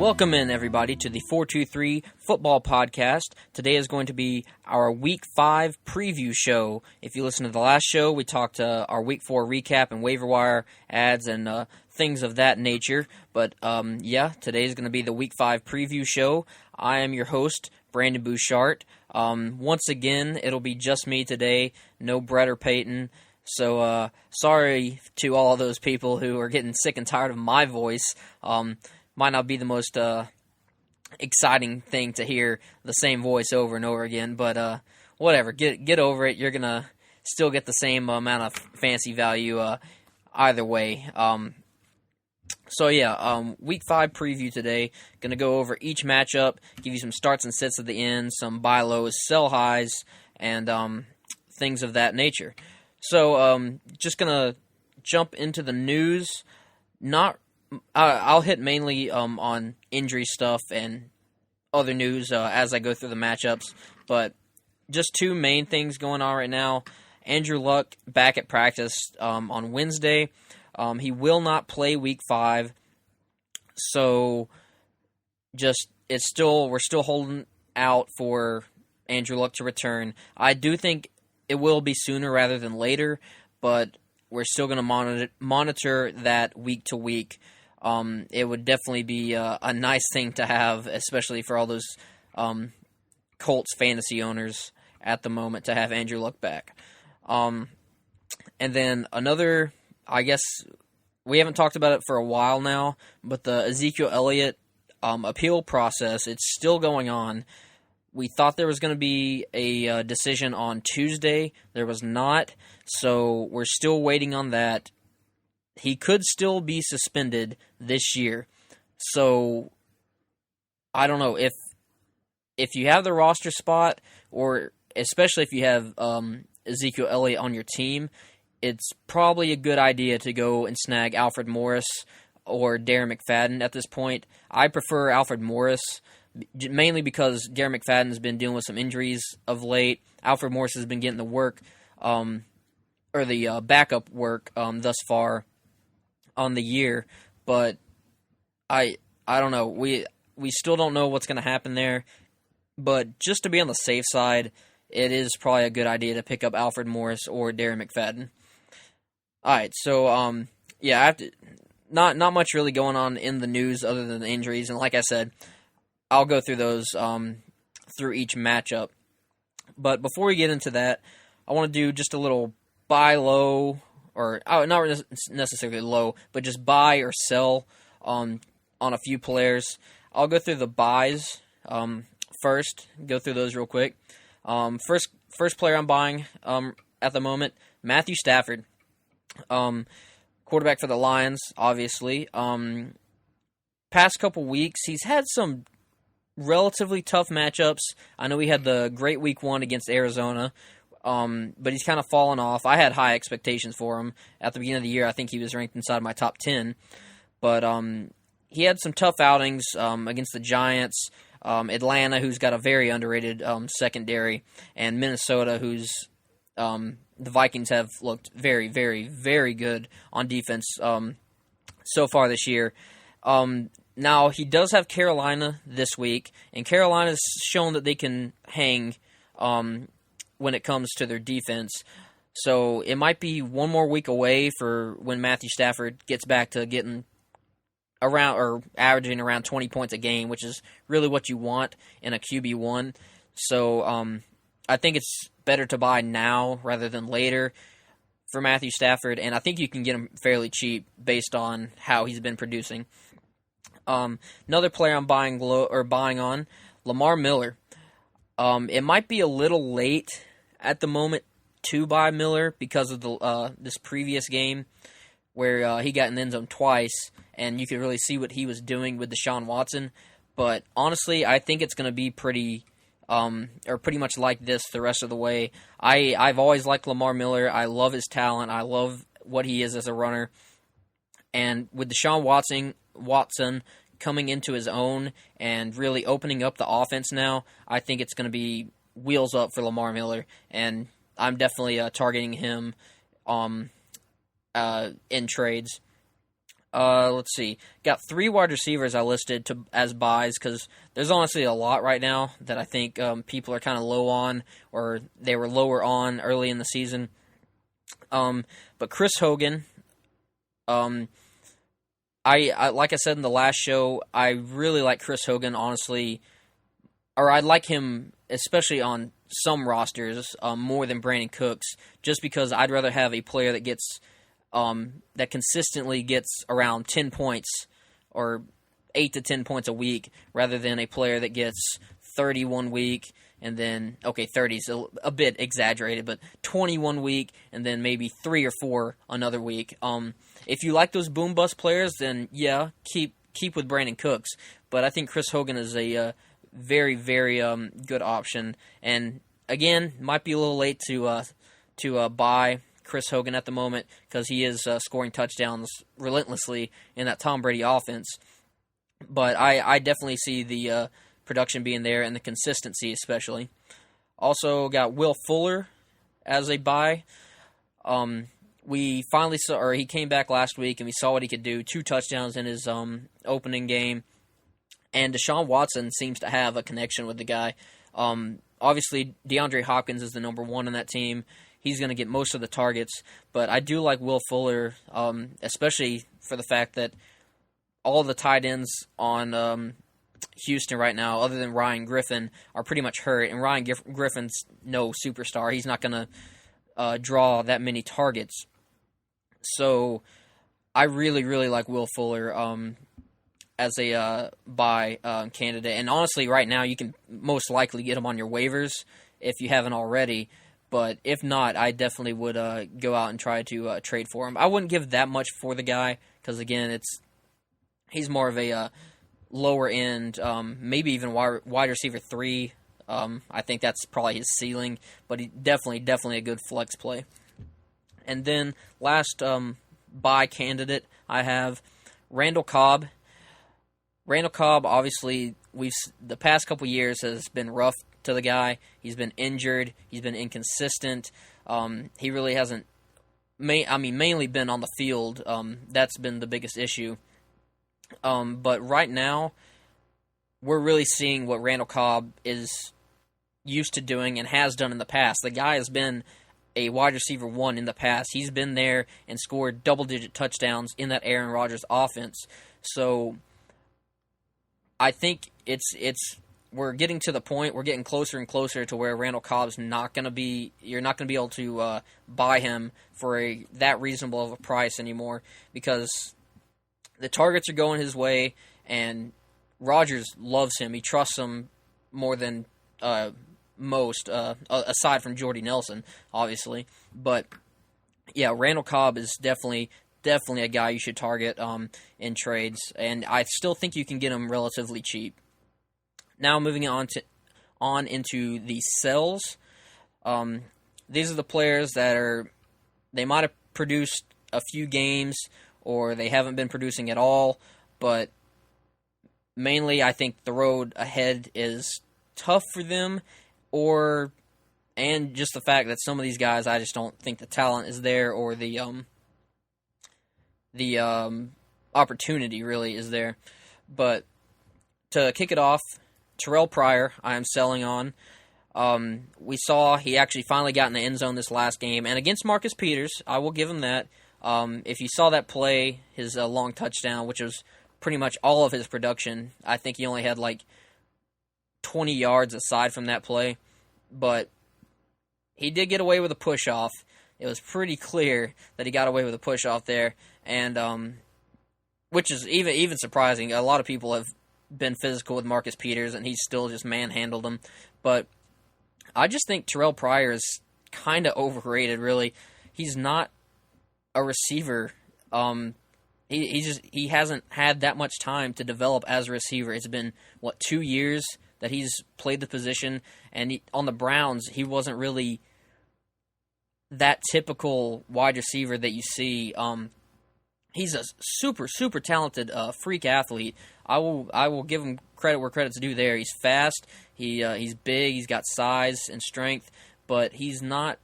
Welcome in, everybody, to the 423 Football Podcast. Today is going to be our Week 5 preview show. If you listen to the last show, we talked our Week 4 recap and waiver wire ads and things of that nature. But, today is going to be the Week 5 preview show. I am your host, Brandon Bouchard. Once again, it'll be just me today, no Brett or Peyton. So, sorry to all those people who are getting sick and tired of my voice. Might not be the most exciting thing to hear the same voice over and over again, but whatever. Get over it. You're gonna still get the same amount of fantasy value either way. Week 5 preview today. Gonna go over each matchup, give you some starts and sits at the end, some buy lows, sell highs, and things of that nature. So just gonna jump into the news. I'll hit mainly on injury stuff and other news as I go through the matchups, but just two main things going on right now. Andrew Luck back at practice on Wednesday. He will not play Week 5, so we're still holding out for Andrew Luck to return. I do think it will be sooner rather than later, but we're still going to monitor that week to week. It would definitely be a nice thing to have, especially for all those Colts fantasy owners at the moment, to have Andrew Luck back. And then another, I guess, we haven't talked about it for a while now, but the Ezekiel Elliott appeal process, it's still going on. We thought there was going to be a decision on Tuesday. There was not, so we're still waiting on that. He could still be suspended this year. So, I don't know, if you have the roster spot, or especially if you have Ezekiel Elliott on your team, it's probably a good idea to go and snag Alfred Morris or Darren McFadden at this point. I prefer Alfred Morris, mainly because Darren McFadden has been dealing with some injuries of late. Alfred Morris has been getting the work, or the backup work thus far on the year, but I don't know. We still don't know what's going to happen there, but just to be on the safe side, it is probably a good idea to pick up Alfred Morris or Darren McFadden. All right, so I have to not much really going on in the news other than the injuries, and like I said, I'll go through those through each matchup. But before we get into that, I want to do just a little buy low, or not necessarily low, but just buy or sell on a few players. I'll go through the buys first, go through those real quick. First player I'm buying at the moment, Matthew Stafford, quarterback for the Lions, obviously. Past couple weeks, he's had some relatively tough matchups. I know he had the great Week 1 against Arizona, but he's kind of fallen off. I had high expectations for him at the beginning of the year. I think he was ranked inside my top 10. But he had some tough outings against the Giants, Atlanta, who's got a very underrated secondary, and Minnesota, who's the Vikings have looked very, very, very good on defense so far this year. Now, he does have Carolina this week, and Carolina's shown that they can hang when it comes to their defense. So it might be one more week away for when Matthew Stafford gets back to getting around or averaging around 20 points a game, which is really what you want in a QB1. So I think it's better to buy now rather than later for Matthew Stafford, and I think you can get him fairly cheap based on how he's been producing. Another player I'm buying on, Lamar Miller. It might be a little late at the moment to buy Miller because of this previous game where he got in the end zone twice, and you could really see what he was doing with Deshaun Watson. But honestly, I think it's going to be pretty much like this the rest of the way. I've always liked Lamar Miller. I love his talent. I love what he is as a runner. And with Deshaun Watson coming into his own and really opening up the offense now, I think it's going to be wheels up for Lamar Miller, and I'm definitely targeting him in trades. Let's see. Got 3 wide receivers I listed as buys because there's honestly a lot right now that I think people are kind of low on, or they were lower on early in the season. But Chris Hogan, I like I said in the last show, I really like Chris Hogan, honestly, or I like him especially on some rosters more than Brandon Cooks, just because I'd rather have a player that gets that consistently gets around 10 points or 8 to 10 points a week rather than a player that gets 30 one week and then, okay, 30 is a bit exaggerated, but 20 one week and then maybe 3 or 4 another week. If you like those boom-bust players, then yeah, keep with Brandon Cooks. But I think Chris Hogan is a very, very good option. And again, might be a little late to buy Chris Hogan at the moment because he is scoring touchdowns relentlessly in that Tom Brady offense. But I definitely see the production being there and the consistency especially. Also got Will Fuller as a buy. We finally saw, or he came back last week and we saw what he could do. 2 touchdowns in his opening game. And Deshaun Watson seems to have a connection with the guy. Obviously, DeAndre Hopkins is the number 1 on that team. He's going to get most of the targets. But I do like Will Fuller, especially for the fact that all the tight ends on Houston right now, other than Ryan Griffin, are pretty much hurt. And Ryan Griffin's no superstar. He's not going to draw that many targets. So I really, really like Will Fuller as a buy candidate. And honestly, right now, you can most likely get him on your waivers if you haven't already. But if not, I definitely would go out and try to trade for him. I wouldn't give that much for the guy because, again, he's more of a lower end, maybe even wide receiver 3. I think that's probably his ceiling, but he definitely a good flex play. And then last buy candidate I have Randall Cobb. Randall Cobb, obviously, the past couple years has been rough to the guy. He's been injured. He's been inconsistent. He really hasn't, mainly been on the field. That's been the biggest issue. But right now, we're really seeing what Randall Cobb is used to doing and has done in the past. The guy has been a wide receiver 1 in the past. He's been there and scored double-digit touchdowns in that Aaron Rodgers offense. So I think we're getting to the point, we're getting closer and closer to where Randall Cobb's you're not going to be able to buy him for that reasonable of a price anymore because the targets are going his way and Rodgers loves him. He trusts him more than most, aside from Jordy Nelson, obviously. But yeah, Randall Cobb is definitely a guy you should target in trades, and I still think you can get him relatively cheap. Now moving on into the sells. These are the players that they might have produced a few games or they haven't been producing at all, but mainly I think the road ahead is tough for them, and just the fact that some of these guys, I just don't think the talent is there or the opportunity really is there. But to kick it off, Terrell Pryor, I am selling on. We saw he actually finally got in the end zone this last game, and against Marcus Peters, I will give him that. If you saw that play, his long touchdown, which was pretty much all of his production, I think he only had like 20 yards aside from that play, but he did get away with a push-off. It was pretty clear that he got away with a push-off there, and which is even surprising. A lot of people have been physical with Marcus Peters, and he's still just manhandled them. But I just think Terrell Pryor is kind of overrated, really. He's not a receiver. He hasn't had that much time to develop as a receiver. It's been, 2 years that he's played the position, and on the Browns, he wasn't really that typical wide receiver that you see. He's a super, super talented freak athlete. I will give him credit where credit's due there. He's fast, he's big, he's got size and strength, but he's not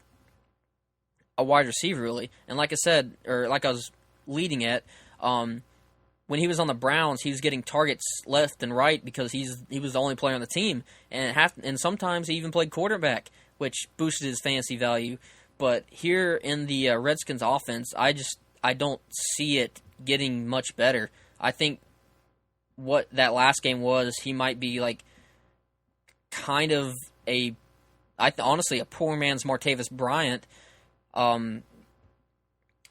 a wide receiver, really. And like I said, or like I was leading at, when he was on the Browns, he was getting targets left and right because he was the only player on the team, and sometimes he even played quarterback, which boosted his fantasy value. But here in the Redskins offense, I don't see it getting much better. I think what that last game was, he might be like kind of honestly a poor man's Martavis Bryant, in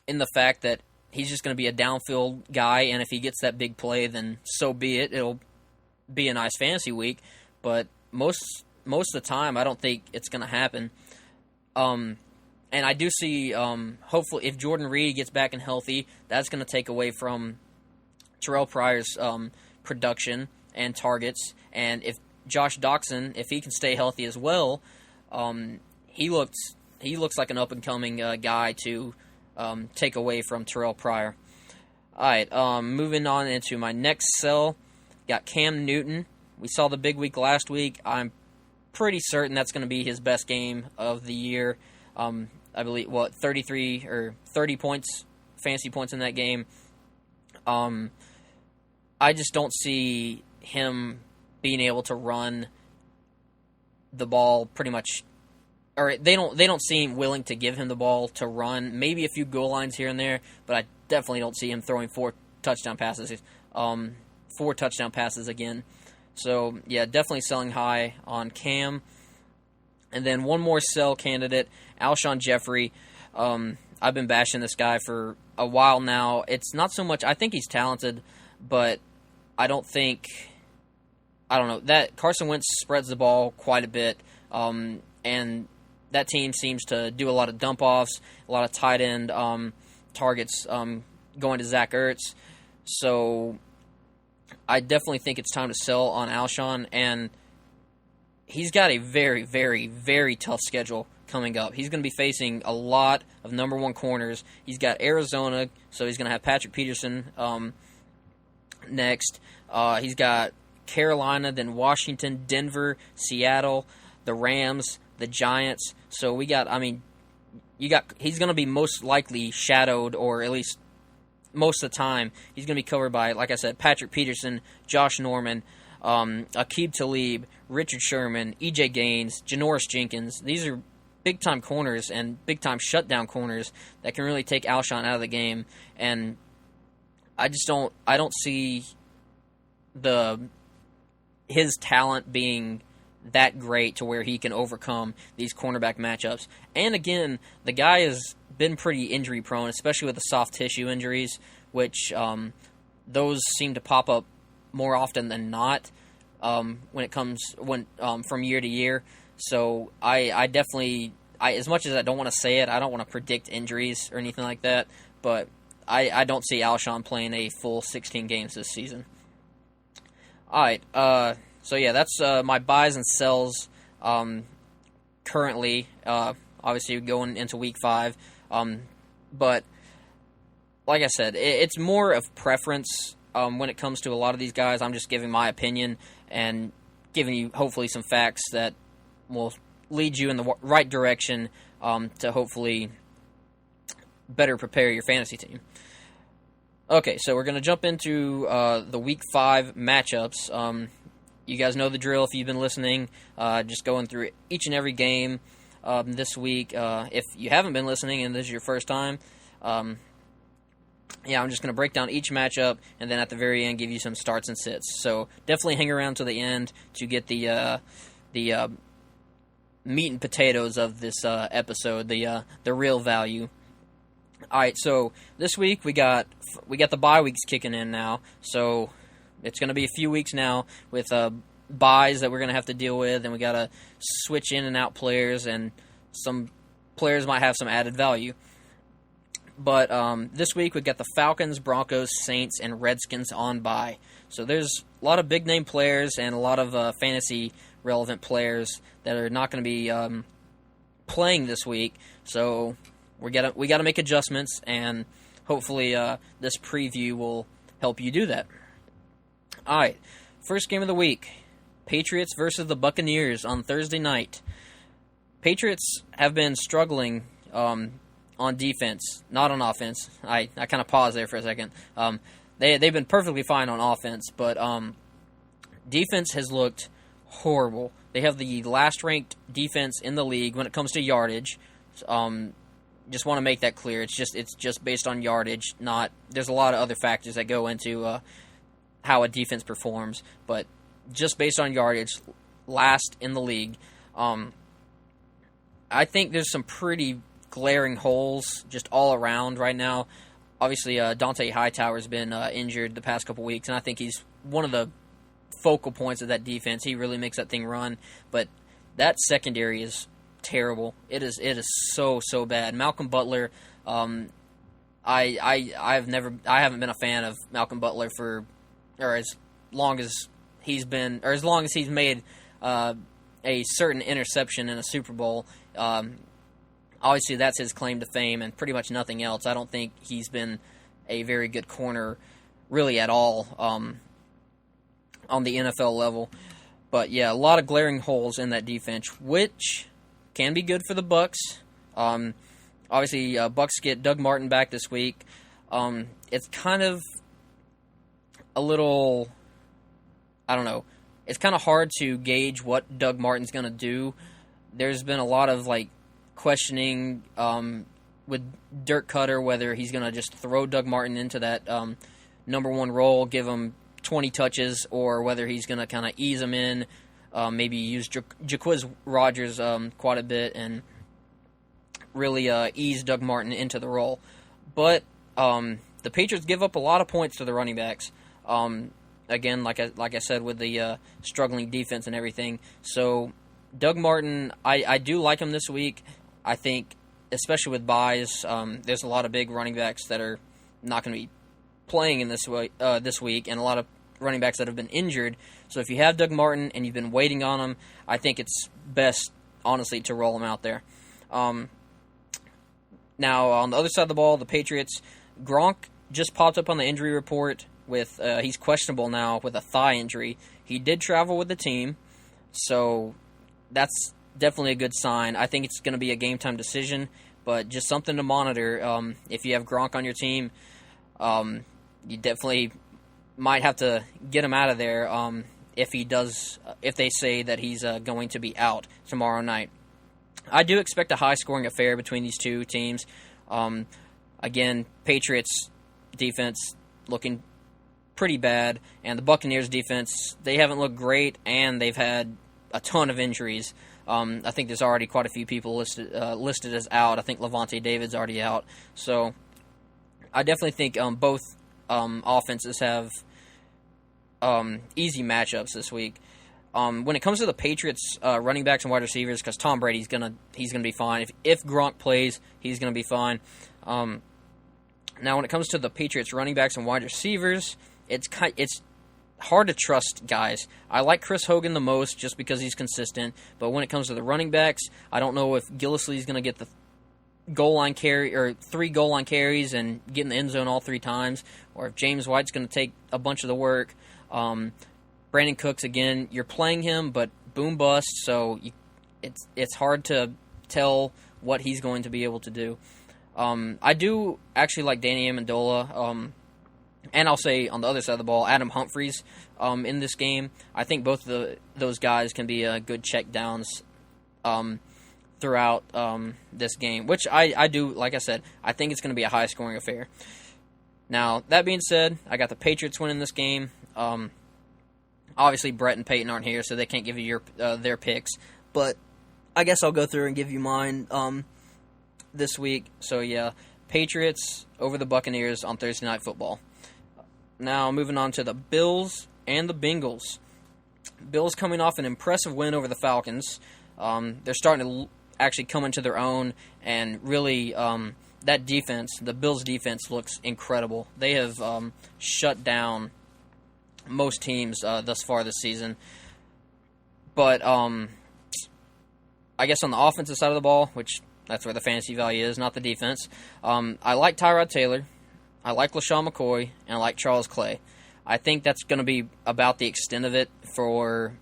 the fact that he's just going to be a downfield guy, and if he gets that big play, then so be it. It'll be a nice fantasy week, but most of the time, I don't think it's going to happen. And I do see, hopefully, if Jordan Reed gets back and healthy, that's going to take away from Terrell Pryor's production and targets. And if Josh Doxson, if he can stay healthy as well, he looks like an up and coming guy to take away from Terrell Pryor. All right, moving on into my next sell, got Cam Newton. We saw the big week last week. I'm pretty certain that's going to be his best game of the year. I believe 33 or 30 points, fantasy points in that game. I just don't see him being able to run the ball pretty much, or they don't seem willing to give him the ball to run. Maybe a few goal lines here and there, but I definitely don't see him throwing 4 touchdown passes. 4 touchdown passes again. So yeah, definitely selling high on Cam. And then one more sell candidate, Alshon Jeffrey. I've been bashing this guy for a while now. It's not so much, I think he's talented, but I don't know, that Carson Wentz spreads the ball quite a bit, and that team seems to do a lot of dump-offs, a lot of tight end targets going to Zach Ertz. So I definitely think it's time to sell on Alshon, and he's got a very, very, very tough schedule coming up. He's going to be facing a lot of number one corners. He's got Arizona, so he's going to have Patrick Peterson next. He's got Carolina, then Washington, Denver, Seattle, the Rams, the Giants. So he's going to be most likely shadowed, or at least most of the time, he's going to be covered by, like I said, Patrick Peterson, Josh Norman, Aqib Talib, Richard Sherman, E.J. Gaines, Janoris Jenkins. These are big-time corners and big-time shutdown corners that can really take Alshon out of the game. And I don't see his talent being that great to where he can overcome these cornerback matchups. And again, the guy has been pretty injury prone, especially with the soft tissue injuries, which those seem to pop up more often than not from year to year. So I definitely, as much as I don't want to say it, I don't want to predict injuries or anything like that, but I don't see Alshon playing a full 16 games this season. All right, so yeah, that's my buys and sells currently. Obviously, going into Week 5, but like I said, it's more of preference when it comes to a lot of these guys. I'm just giving my opinion and giving you hopefully some facts that will lead you in the right direction to hopefully better prepare your fantasy team. Okay, so we're going to jump into the Week 5 matchups. You guys know the drill if you've been listening. Just going through each and every game this week. If you haven't been listening and this is your first time, I'm just going to break down each matchup and then at the very end give you some starts and sits. So definitely hang around to the end to get the meat and potatoes of this episode, the real value. All right, so this week we got the bye weeks kicking in now. So it's going to be a few weeks now with buys that we're going to have to deal with, and we got to switch in and out players, and some players might have some added value. But this week we got the Falcons, Broncos, Saints, and Redskins on bye. So there's a lot of big-name players and a lot of fantasy-relevant players that are not going to be playing this week. So we got to make adjustments, and hopefully this preview will help you do that. All right, first game of the week, Patriots versus the Buccaneers on Thursday night. Patriots have been struggling on defense, not on offense. I kind of paused there for a second. they've been perfectly fine on offense, but defense has looked horrible. They have the last ranked defense in the league when it comes to yardage. Just want to make that clear. It's just based on yardage. Not there's a lot of other factors that go into how a defense performs, but just based on yardage, last in the league. I think there's some pretty glaring holes just all around right now. Obviously, Dante Hightower's been injured the past couple weeks, and I think he's one of the focal points of that defense. He really makes that thing run, but that secondary is terrible. It is so bad. Malcolm Butler, I haven't been a fan of Malcolm Butler as long as he's made a certain interception in a Super Bowl. Obviously, that's his claim to fame and pretty much nothing else. I don't think he's been a very good corner really at all on the NFL level. But, yeah, a lot of glaring holes in that defense, which can be good for the Bucs. Obviously, Bucs get Doug Martin back this week. It's kind of a little, I don't know, it's kind of hard to gauge what Doug Martin's going to do. There's been a lot of, questioning with Dirk Cutter whether he's going to just throw Doug Martin into that number one role, give him 20 touches, or whether he's going to kind of ease him in, maybe use Jacquizz Rodgers quite a bit and really ease Doug Martin into the role. But the Patriots give up a lot of points to the running backs. Again, like I said, with the struggling defense and everything. So Doug Martin, I do like him this week. I think, especially with buys, there's a lot of big running backs that are not going to be playing in this week, and a lot of running backs that have been injured. So if you have Doug Martin and you've been waiting on him, I think it's best, honestly, to roll him out there. Now, on the other side of the ball, the Patriots, Gronk just popped up on the injury report with he's questionable now with a thigh injury. He did travel with the team, so that's definitely a good sign. I think it's going to be a game-time decision, but just something to monitor. If you have Gronk on your team, you definitely might have to get him out of there if they say that he's going to be out tomorrow night. I do expect a high-scoring affair between these two teams. Again, Patriots defense looking pretty bad, and the Buccaneers defense, they haven't looked great, and they've had a ton of injuries. I think there's already quite a few people listed as out. I think Levante David's already out. So I definitely think both offenses have easy matchups this week. When it comes to the Patriots running backs and wide receivers, because Tom Brady's gonna be fine. If Gronk plays, he's gonna be fine. Now, when it comes to the Patriots running backs and wide receivers, it's hard to trust guys. I like Chris Hogan the most just because he's consistent, but when it comes to the running backs, I don't know if Gillislee's going to get the goal line carry or 3 goal line carries and get in the end zone all 3 times, or if James White's going to take a bunch of the work. Brandon Cooks, again, you're playing him, but boom bust, so it's hard to tell what he's going to be able to do. I do actually like Danny Amendola, and I'll say on the other side of the ball, Adam Humphries in this game. I think both of those guys can be good check downs throughout this game, which I do, like I said, I think it's going to be a high-scoring affair. Now, that being said, I got the Patriots winning this game. Obviously, Brett and Peyton aren't here, so they can't give you their picks, but I guess I'll go through and give you mine this week. So, yeah, Patriots over the Buccaneers on Thursday Night Football. Now, moving on to the Bills and the Bengals. Bills coming off an impressive win over the Falcons. They're starting to actually come into their own, and really that defense, the Bills' defense, looks incredible. They have shut down most teams thus far this season. But I guess on the offensive side of the ball, which that's where the fantasy value is, not the defense, I like Tyrod Taylor. I like LaShawn McCoy, and I like Charles Clay. I think that's going to be about the extent of it for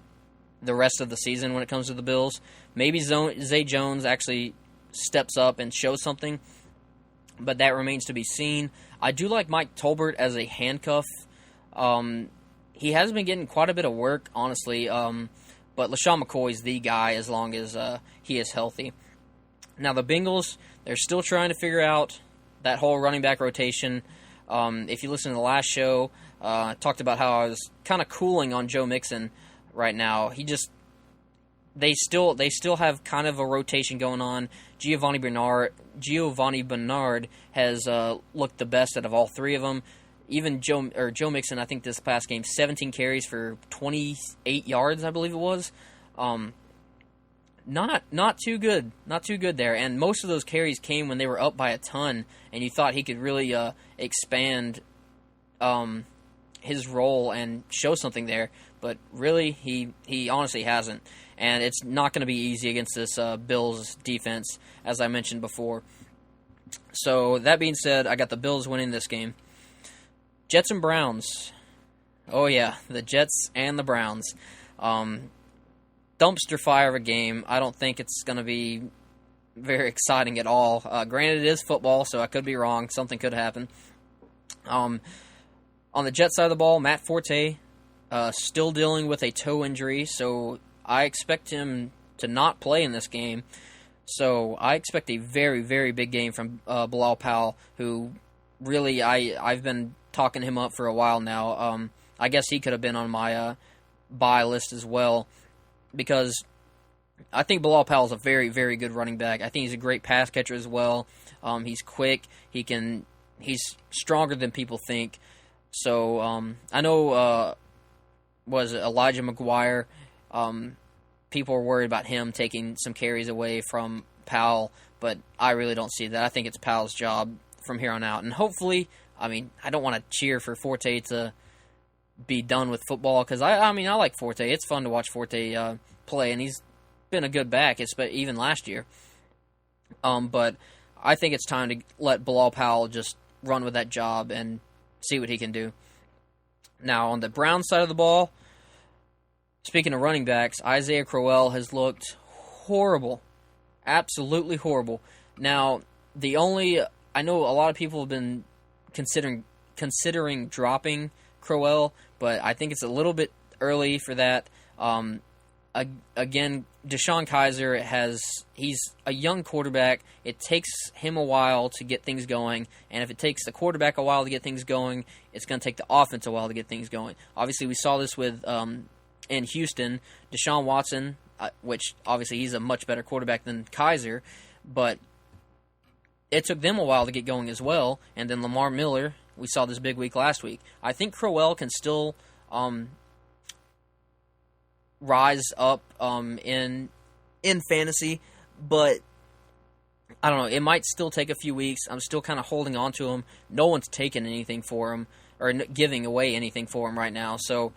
the rest of the season when it comes to the Bills. Maybe Zay Jones actually steps up and shows something, but that remains to be seen. I do like Mike Tolbert as a handcuff. He has been getting quite a bit of work, honestly, but LaShawn McCoy's the guy as long as he is healthy. Now, the Bengals, they're still trying to figure out that whole running back rotation. If you listen to the last show, I talked about how I was kind of cooling on Joe Mixon right now. They still have kind of a rotation going on. Giovanni Bernard has looked the best out of all three of them. Even Joe Mixon, I think this past game, 17 carries for 28 yards, I believe it was. Not too good there. And most of those carries came when they were up by a ton, and you thought he could really expand his role and show something there. But really, he honestly hasn't. And it's not going to be easy against this Bills defense, as I mentioned before. So, that being said, I got the Bills winning this game. Jets and Browns. Oh, yeah, the Jets and the Browns. Dumpster fire of a game. I don't think it's going to be very exciting at all. Granted, it is football, so I could be wrong. Something could happen. On the Jets side of the ball, Matt Forte still dealing with a toe injury, so I expect him to not play in this game. So I expect a very, very big game from Bilal Powell, who really I've been talking him up for a while now. I guess he could have been on my buy list as well, because I think Bilal Powell is a very, very good running back. I think he's a great pass catcher as well. He's quick. He's stronger than people think. So I know was Elijah McGuire. People are worried about him taking some carries away from Powell, but I really don't see that. I think it's Powell's job from here on out. And hopefully, I don't want to cheer for Forte to be done with football, because I like Forte. It's fun to watch Forte play, and he's been a good back, even last year. But I think it's time to let Bilal Powell just run with that job and see what he can do. Now, on the Browns side of the ball, speaking of running backs, Isaiah Crowell has looked horrible. Absolutely horrible. Now, I know a lot of people have been considering dropping Crowell, but I think it's a little bit early for that. Again, Deshaun Kaiser he's a young quarterback. It takes him a while to get things going, and if it takes the quarterback a while to get things going, it's going to take the offense a while to get things going. Obviously, we saw this with in Houston, Deshaun Watson, which obviously he's a much better quarterback than Kaiser, but it took them a while to get going as well. And then Lamar Miller, we saw this big week last week. I think Crowell can still rise up in fantasy, but I don't know. It might still take a few weeks. I'm still kind of holding on to him. No one's taking anything for him or giving away anything for him right now, so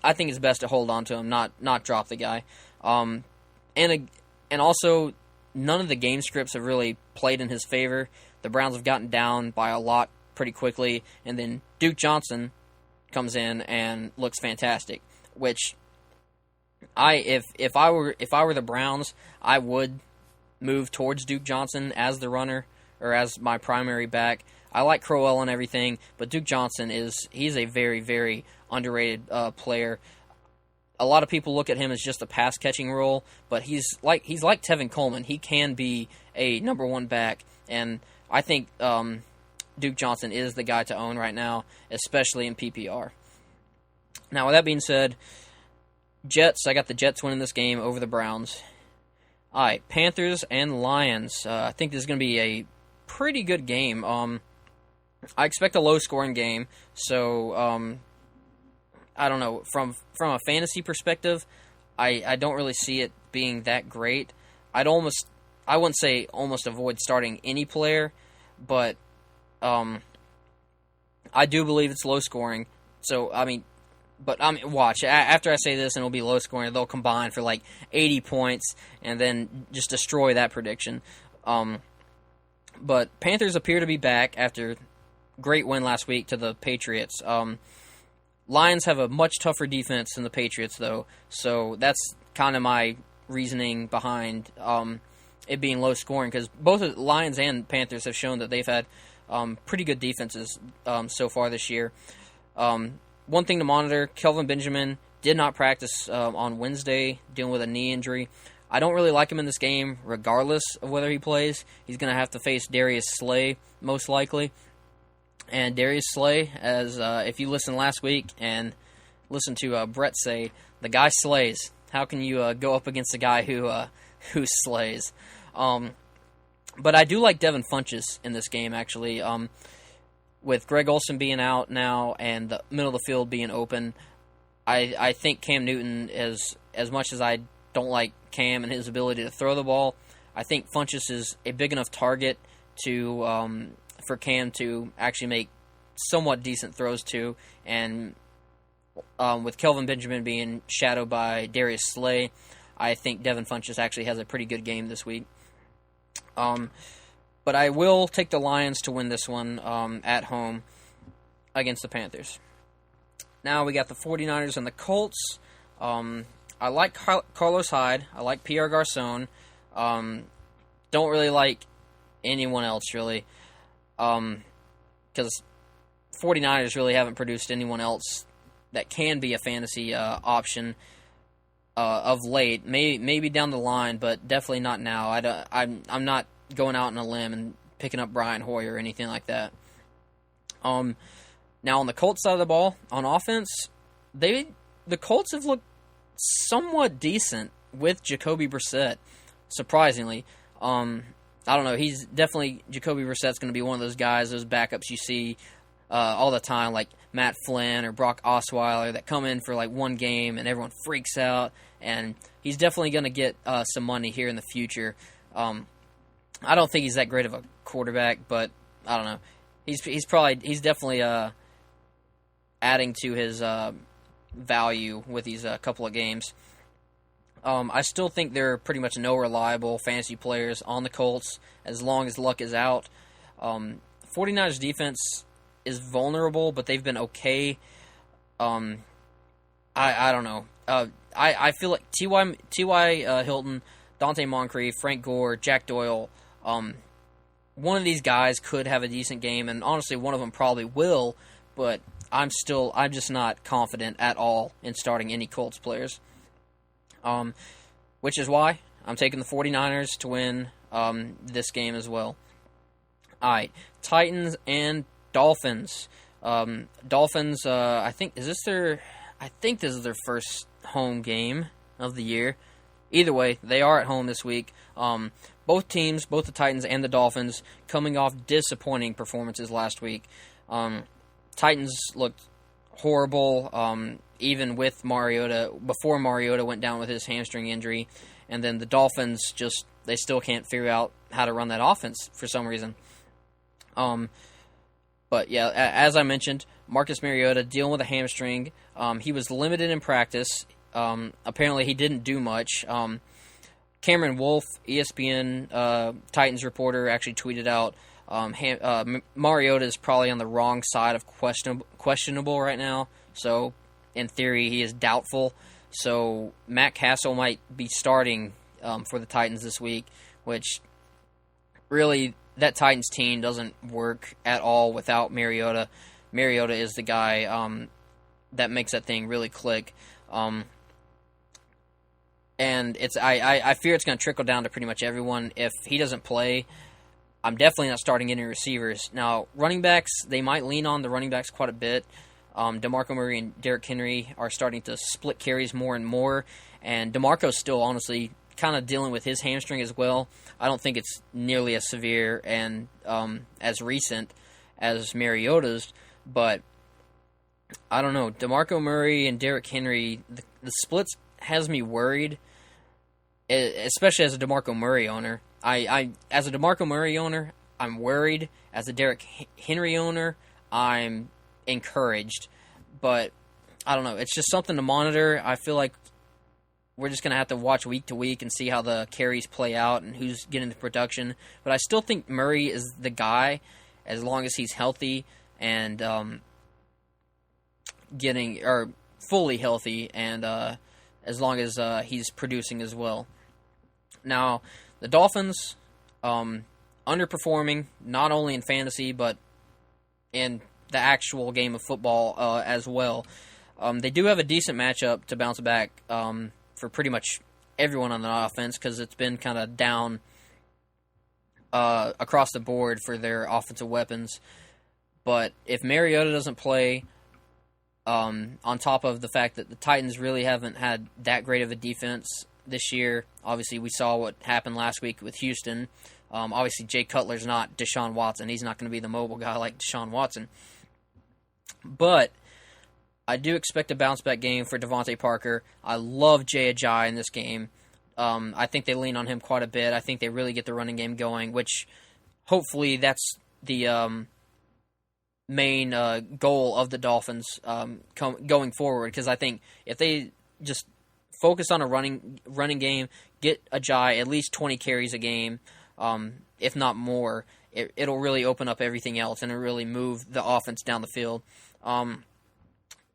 I think it's best to hold on to him, not drop the guy. And also, none of the game scripts have really played in his favor. The Browns have gotten down by a lot pretty quickly, and then Duke Johnson comes in and looks fantastic. Which if I were the Browns, I would move towards Duke Johnson as the runner or as my primary back. I like Crowell and everything, but Duke Johnson he's a very, very underrated player. A lot of people look at him as just a pass catching role, but he's like Tevin Coleman. He can be a number one back, and I think Duke Johnson is the guy to own right now, especially in PPR. Now, with that being said, Jets. I got the Jets winning this game over the Browns. All right, Panthers and Lions. I think this is going to be a pretty good game. I expect a low-scoring game, so I don't know. From a fantasy perspective, I don't really see it being that great. I wouldn't say almost avoid starting any player, but I do believe it's low-scoring. So, watch. After I say this, and it'll be low-scoring, they'll combine for like 80 points and then just destroy that prediction. But Panthers appear to be back after great win last week to the Patriots. Lions have a much tougher defense than the Patriots, though, so that's kind of my reasoning behind it being low scoring, because both the Lions and Panthers have shown that they've had Pretty good defenses so far this year. One thing to monitor, Kelvin Benjamin did not practice on Wednesday, dealing with a knee injury. I don't really like him in this game, regardless of whether he plays. He's going to have to face Darius Slay, most likely. And Darius Slay, as if you listened last week and listened to Brett say, the guy slays. How can you go up against a guy who slays? But I do like Devin Funchess in this game, actually. With Greg Olsen being out now and the middle of the field being open, I think Cam Newton, as much as I don't like Cam and his ability to throw the ball, I think Funchess is a big enough target to for Cam to actually make somewhat decent throws to. And with Kelvin Benjamin being shadowed by Darius Slay, I think Devin Funchess actually has a pretty good game this week. But I will take the Lions to win this one at home against the Panthers. Now we got the 49ers and the Colts. I like Carlos Hyde. I like Pierre Garçon. Don't really like anyone else, really. Because 49ers really haven't produced anyone else that can be a fantasy option of late. Maybe down the line, but definitely not now. I'm not going out on a limb and picking up Brian Hoyer or anything like that. Now on the Colts side of the ball, on offense, the Colts have looked somewhat decent with Jacoby Brissett, surprisingly. I don't know. Jacoby Brissett's going to be one of those guys, those backups you see all the time, like Matt Flynn or Brock Osweiler, that come in for like one game and everyone freaks out. And he's definitely going to get some money here in the future. I don't think he's that great of a quarterback, but I don't know. He's definitely adding to his value with these couple of games. I still think there are pretty much no reliable fantasy players on the Colts as long as Luck is out. 49ers defense is vulnerable, but they've been okay. I don't know. I feel like T.Y. Hilton, Dante Moncrief, Frank Gore, Jack Doyle, one of these guys could have a decent game, and honestly, one of them probably will, but I'm just not confident at all in starting any Colts players. Which is why I'm taking the 49ers to win this game as well. All right, Titans and Dolphins. Dolphins, I think this is their first home game of the year. Either way, they are at home this week. Both teams, both the Titans and the Dolphins, coming off disappointing performances last week. Titans looked horrible, even with Mariota, before Mariota went down with his hamstring injury. And then the Dolphins they still can't figure out how to run that offense for some reason. But yeah, as I mentioned, Marcus Mariota dealing with a hamstring. He was limited in practice. Apparently he didn't do much. Cameron Wolfe, ESPN Titans reporter, actually tweeted out Mariota is probably on the wrong side of questionable right now. So in theory, he is doubtful. So Matt Castle might be starting for the Titans this week, which really that Titans team doesn't work at all without Mariota. Mariota is the guy that makes that thing really click. And I fear it's going to trickle down to pretty much everyone. If he doesn't play, I'm definitely not starting any receivers. Now, running backs, they might lean on the running backs quite a bit. DeMarco Murray and Derrick Henry are starting to split carries more and more. And DeMarco's still, honestly, kind of dealing with his hamstring as well. I don't think it's nearly as severe and as recent as Mariota's. But, I don't know. DeMarco Murray and Derrick Henry, the splits has me worried, especially as a DeMarco Murray owner. As a DeMarco Murray owner, I'm worried. As a Derrick Henry owner, I'm encouraged. But I don't know. It's just something to monitor. I feel like we're just going to have to watch week to week and see how the carries play out and who's getting the production. But I still think Murray is the guy as long as he's healthy and fully healthy, and as long as he's producing as well. Now, the Dolphins, on underperforming, not only in fantasy, but in the actual game of football as well. They do have a decent matchup to bounce back for pretty much everyone on the offense, because it's been kind of down across the board for their offensive weapons. But if Mariota doesn't play, on top of the fact that the Titans really haven't had that great of a defense this year, obviously we saw what happened last week with Houston. Obviously Jay Cutler's not Deshaun Watson. He's not going to be the mobile guy like Deshaun Watson. But I do expect a bounce-back game for Devontae Parker. I love Jay Ajayi in this game. I think they lean on him quite a bit. I think they really get the running game going, which hopefully that's the main goal of the Dolphins going forward, because I think if they just focus on a running game, get Ajayi at least 20 carries a game, if not more, it'll really open up everything else, and it'll really move the offense down the field.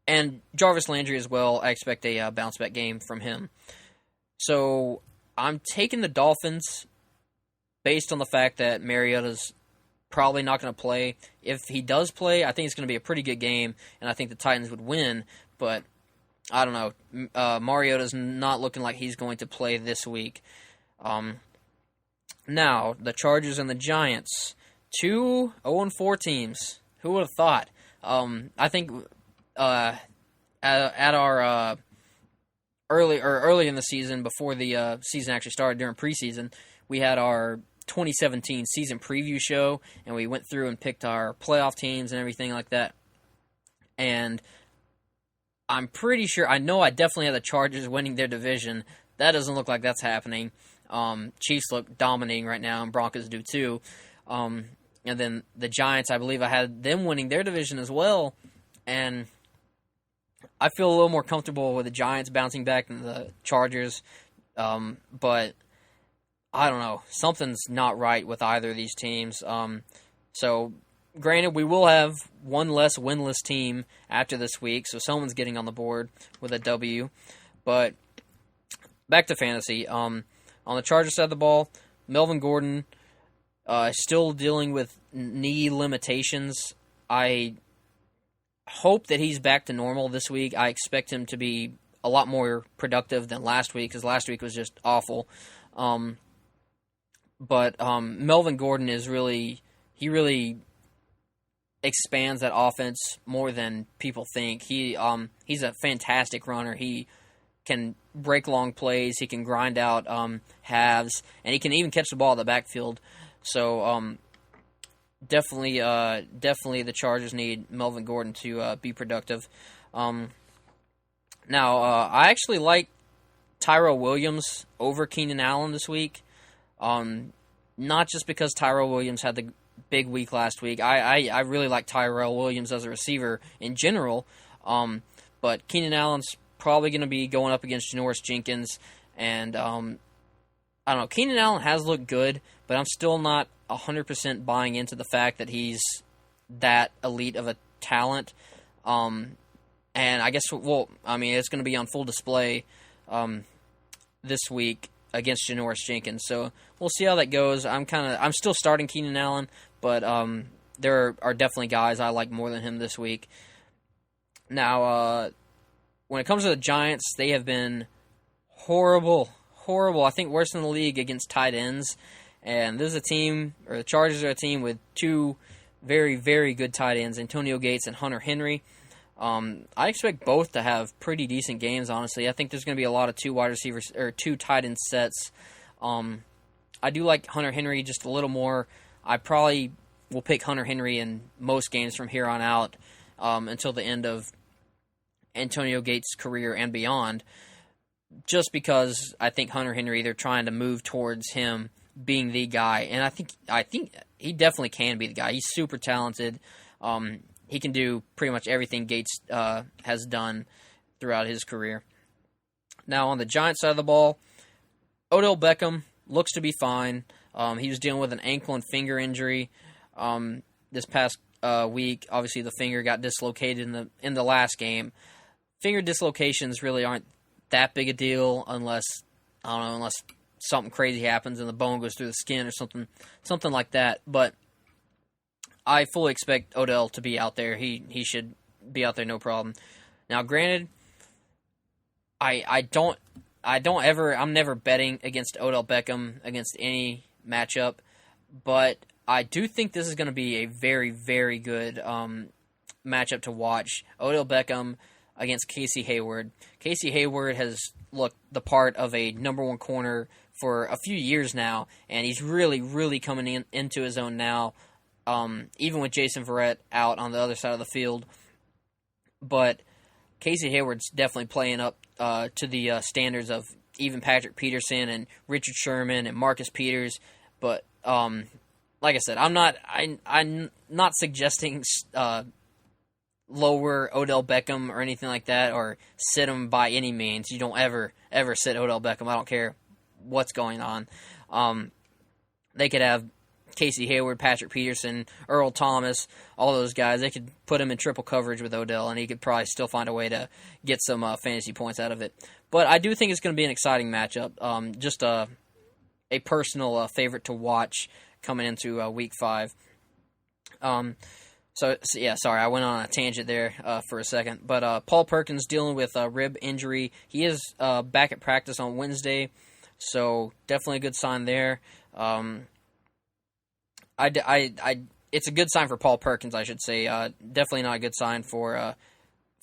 And Jarvis Landry as well, I expect a bounce-back game from him. So I'm taking the Dolphins based on the fact that Mariota's probably not going to play. If he does play, I think it's going to be a pretty good game, and I think the Titans would win. But I don't know. Mariota's not looking like he's going to play this week. Now, the Chargers and the Giants. 2 0-4 teams. Who would have thought? I think at our early in the season, before the season actually started, during preseason, we had our 2017 season preview show, and we went through and picked our playoff teams and everything like that. And I'm pretty sure, I definitely had the Chargers winning their division. That doesn't look like that's happening. Chiefs look dominating right now, and Broncos do too. And then the Giants, I believe I had them winning their division as well. And I feel a little more comfortable with the Giants bouncing back than the Chargers. But I don't know. Something's not right with either of these teams. So, granted, we will have one less winless team after this week, so someone's getting on the board with a W. But back to fantasy. On the Chargers side of the ball, Melvin Gordon still dealing with knee limitations. I hope that he's back to normal this week. I expect him to be a lot more productive than last week, because last week was just awful. But Melvin Gordon is really expands that offense more than people think. He's a fantastic runner. He can break long plays. He can grind out halves, and he can even catch the ball in the backfield. So definitely the Chargers need Melvin Gordon to be productive. Now, I actually like Tyrell Williams over Keenan Allen this week. Not just because Tyrell Williams had the big week last week. I really like Tyrell Williams as a receiver in general. But Keenan Allen's probably going to be going up against Janoris Jenkins. And I don't know. Keenan Allen has looked good, but I'm still not 100% buying into the fact that he's that elite of a talent. And I guess, it's going to be on full display this week against Janoris Jenkins. So we'll see how that goes. I'm still starting Keenan Allen, but there are definitely guys I like more than him this week. Now, when it comes to the Giants, they have been horrible. I think worse than the league against tight ends. And this is a team, or the Chargers are a team with two very, very good tight ends, Antonio Gates and Hunter Henry. I expect both to have pretty decent games, honestly. I think there's going to be a lot of two tight end sets. I do like Hunter Henry just a little more. I probably will pick Hunter Henry in most games from here on out until the end of Antonio Gates' career and beyond, just because I think Hunter Henry, they're trying to move towards him being the guy, and I think he definitely can be the guy. He's super talented. He can do pretty much everything Gates has done throughout his career. Now, on the Giants side of the ball, Odell Beckham looks to be fine. He was dealing with an ankle and finger injury this past week. Obviously, the finger got dislocated in the last game. Finger dislocations really aren't that big a deal unless something crazy happens and the bone goes through the skin or something like that. But I fully expect Odell to be out there. He should be out there, no problem. Now, granted, I'm never betting against Odell Beckham against any matchup, but I do think this is going to be a very, very good matchup to watch. Odell Beckham against Casey Hayward. Casey Hayward has looked the part of a number one corner for a few years now, and he's really, really coming into his own now, even with Jason Verrett out on the other side of the field. But Casey Hayward's definitely playing up to the standards of even Patrick Peterson and Richard Sherman and Marcus Peters. But like I said, I'm not suggesting lower Odell Beckham or anything like that, or sit him by any means. You don't ever sit Odell Beckham. I don't care what's going on. They could have Casey Hayward, Patrick Peterson, Earl Thomas, all those guys. They could put him in triple coverage with Odell, and he could probably still find a way to get some fantasy points out of it. But I do think it's going to be an exciting matchup. Just a personal favorite to watch coming into Week 5. So yeah, sorry, I went on a tangent there for a second. But Paul Perkins dealing with a rib injury. He is back at practice on Wednesday, so definitely a good sign there. It's a good sign for Paul Perkins, I should say. Definitely not a good sign for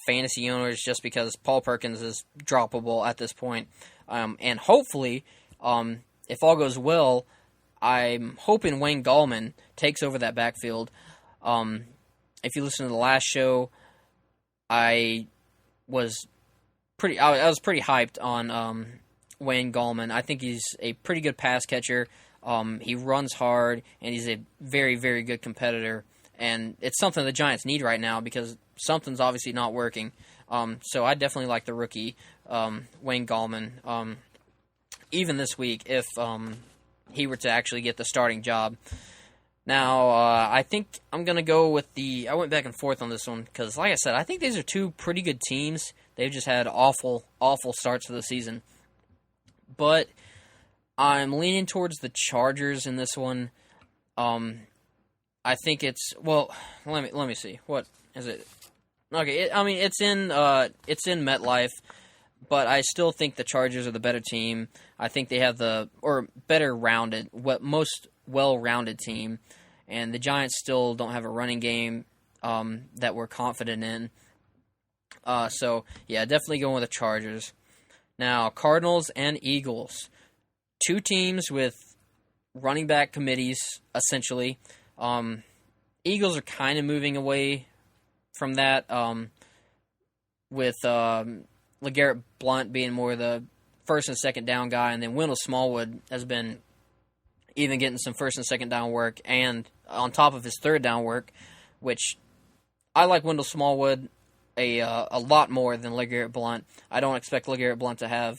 fantasy owners, just because Paul Perkins is droppable at this point. And hopefully, if all goes well, I'm hoping Wayne Gallman takes over that backfield. If you listen to the last show, I was pretty hyped on Wayne Gallman. I think he's a pretty good pass catcher. He runs hard, and he's a very, very good competitor. And it's something the Giants need right now because something's obviously not working. So I definitely like the rookie, Wayne Gallman, even this week if he were to actually get the starting job. Now, I think I'm going to go with I went back and forth on this one because, like I said, I think these are two pretty good teams. They've just had awful, awful starts to the season. But I'm leaning towards the Chargers in this one. I think it's, well, let me see. What is it? Okay, it's in MetLife, but I still think the Chargers are the better team. I think they have better rounded, most well-rounded team, and the Giants still don't have a running game that we're confident in. So yeah, definitely going with the Chargers. Now, Cardinals and Eagles. Two teams with running back committees, essentially. Eagles are kind of moving away from that, with LeGarrette Blount being more the first and second down guy, and then Wendell Smallwood has been even getting some first and second down work, and on top of his third down work, which I like Wendell Smallwood a lot more than LeGarrette Blount. I don't expect LeGarrette Blount to have